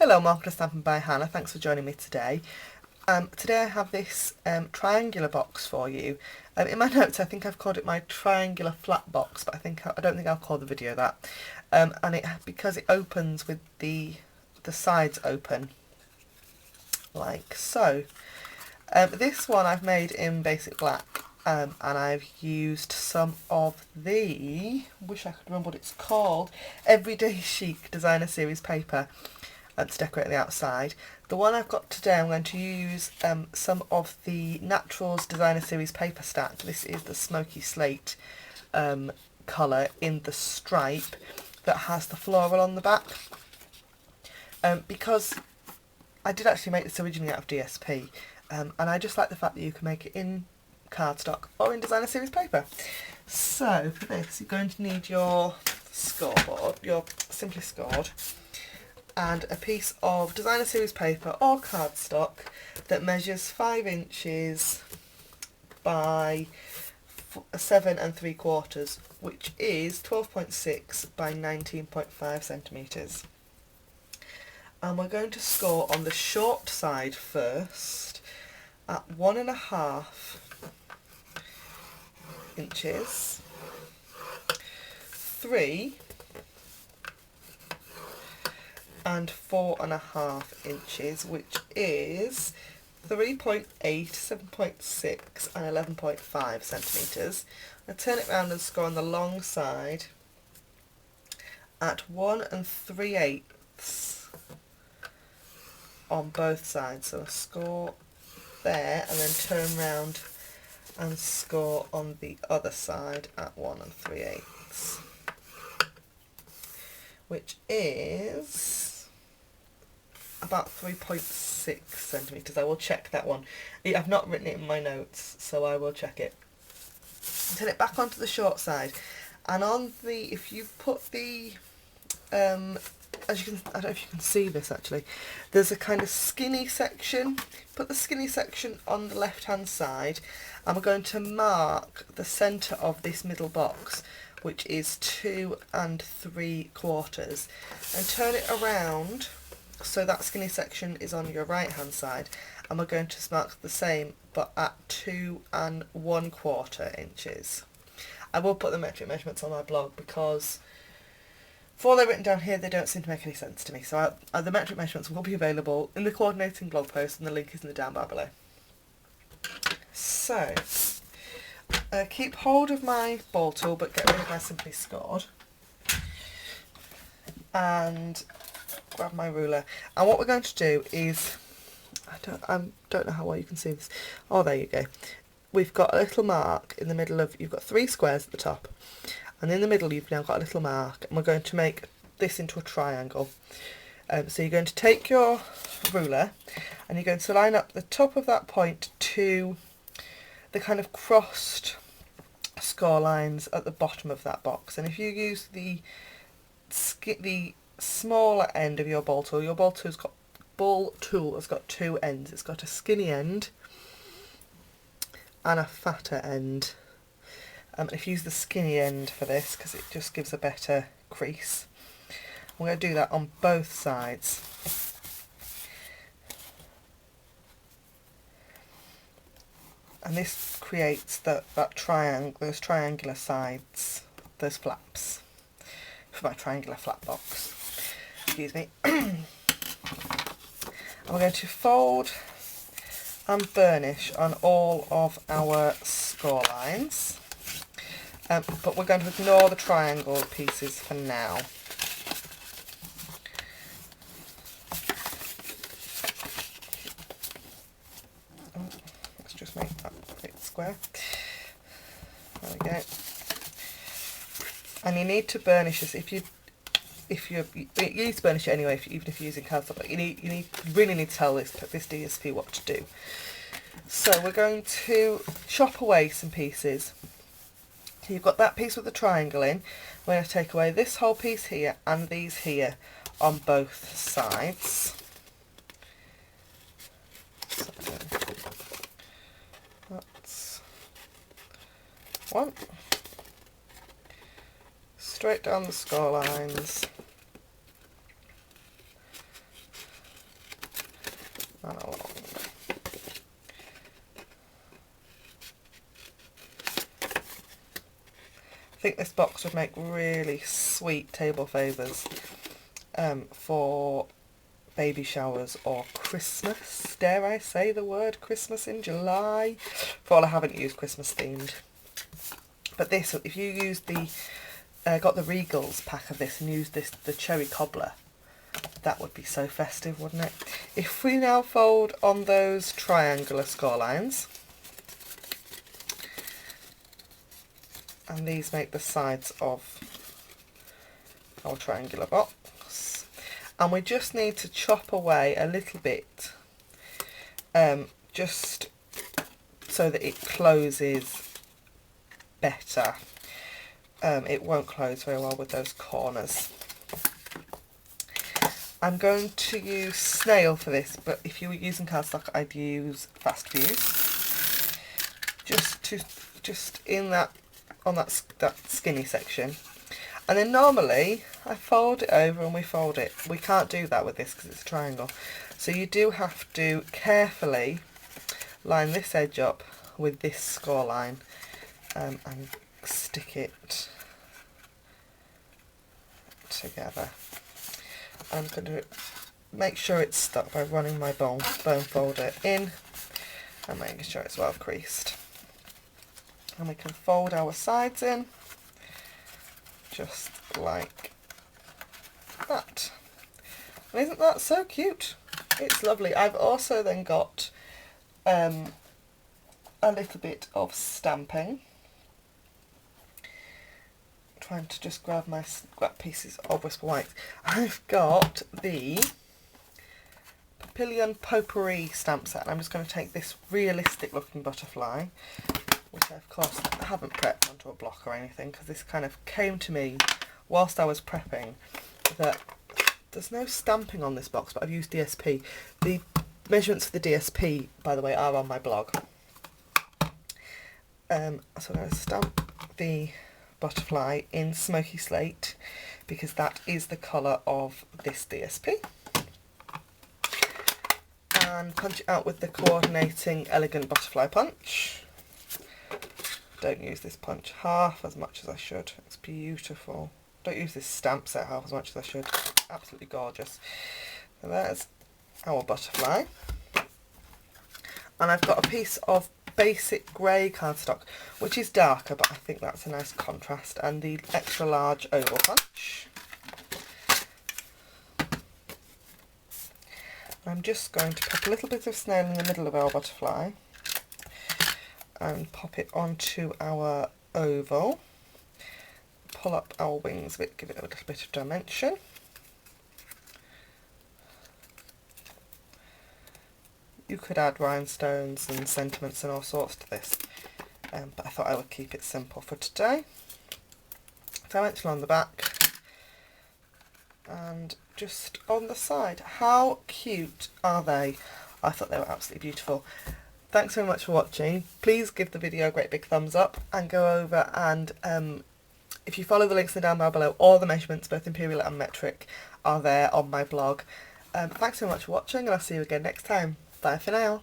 Hello, Marketer Stampin' by Hannah. Thanks for joining me today. Today I have this triangular box for you. In my notes, I think I've called it my triangular flat box, but I don't think I'll call the video that. And because it opens with the sides open, like so. This one I've made in basic black, and I've used some of the, wish I could remember what it's called, Everyday Chic Designer Series paper to decorate the outside. The one I've got today, I'm going to use some of the Naturals Designer Series paper stack. This is the smoky slate colour in the stripe that has the floral on the back. Because I did actually make this originally out of DSP, and I just like the fact that you can make it in cardstock or in Designer Series paper. So for this, you're going to need your scoreboard, your Simply Scored, and a piece of Designer Series paper or cardstock that measures 5 inches by 7 3/4, which is 12.6 by 19.5 centimetres. And we're going to score on the short side first at 1.5 inches, 3 and 4.5 inches, which is 3.8, 7.6 and 11.5 centimetres. I turn it round and score on the long side at 1 3/8 on both sides. So I score there and then turn round and score on the other side at 1 3/8, which is about 3.6 centimetres. I will check that one. I've not written it in my notes, so I will check it. Turn it back onto the short side, and on the, if you put the, as you can, I don't know if you can see this actually, there's a kind of skinny section. Put the skinny section on the left hand side, and we're going to mark the centre of this middle box, which is 2 3/4, and turn it around so that skinny section is on your right hand side, and we're going to mark the same but at 2 1/4 inches. I will put the metric measurements on my blog because for all they're written down here, they don't seem to make any sense to me. So the metric measurements will be available in the coordinating blog post, and the link is in the down bar below. So keep hold of my ball tool but get rid of my Simply Scored, and grab my ruler. And what we're going to do is, I don't know how well you can see this. Oh, there you go. We've got a little mark in the middle of, you've got 3 squares at the top, and in the middle you've now got a little mark, and we're going to make this into a triangle. So you're going to take your ruler and you're going to line up the top of that point to the kind of crossed score lines at the bottom of that box. And if you use the smaller end of your ball tool has got 2 ends. It's got a skinny end and a fatter end. If you use the skinny end for this, because it just gives a better crease. We're going to do that on both sides. And this creates that triangle, those triangular sides, those flaps for my triangular flat box. Excuse me. And we're going to fold and burnish on all of our score lines, but we're going to ignore the triangle pieces for now. Let's just make that a bit square. There we go. And you need to burnish this. You need to burnish it anyway, even if you're using cardstock. But you really need to tell this DSP what to do. So we're going to chop away some pieces. So you've got that piece with the triangle in. We're going to take away this whole piece here and these here on both sides. So that's one. Straight down the score lines. and along. I think this box would make really sweet table favours for baby showers or Christmas. Dare I say the word Christmas in July? For all I haven't used Christmas themed. But this, if you use the, got the Regals pack of this and used this, the cherry cobbler, that would be so festive, wouldn't it? If we now fold on those triangular score lines, and these make the sides of our triangular box, and we just need to chop away a little bit, just so that it closes better. It won't close very well with those corners. I'm going to use snail for this, but if you were using cardstock, I'd use fast fuse. Just in that, on that skinny section. And then normally I fold it over and we fold it. We can't do that with this because it's a triangle. So you do have to carefully line this edge up with this score line and stick it together. I'm going to make sure it's stuck by running my bone folder in and making sure it's well creased. And we can fold our sides in just like that. And isn't that so cute? It's lovely. I've also then got a little bit of stamping. Trying to just grab pieces of Whisper White. I've got the Papillon Potpourri stamp set, and I'm just going to take this realistic looking butterfly, which I of course haven't prepped onto a block or anything, because this kind of came to me whilst I was prepping, that there's no stamping on this box, but I've used DSP. The measurements for the DSP, by the way, are on my blog. So I'm going to stamp the butterfly in smoky slate because that is the colour of this DSP, and punch it out with the coordinating elegant butterfly punch. Don't use this punch half as much as I should. It's beautiful. Don't use this stamp set half as much as I should. Absolutely gorgeous. So there's our butterfly, and I've got a piece of basic grey cardstock, which is darker, but I think that's a nice contrast, and the extra large oval punch. I'm just going to pop a little bit of snail in the middle of our butterfly and pop it onto our oval. Pull up our wings a bit, give it a little bit of dimension. You could add rhinestones and sentiments and all sorts to this, but I thought I would keep it simple for today. Dimension on the back and just on the side. How cute are they? I thought they were absolutely beautiful. Thanks very much for watching. Please give the video a great big thumbs up and go over and if you follow the links in the down bar below, all the measurements, both imperial and metric, are there on my blog. Thanks so much for watching, and I'll see you again next time. Bye for now.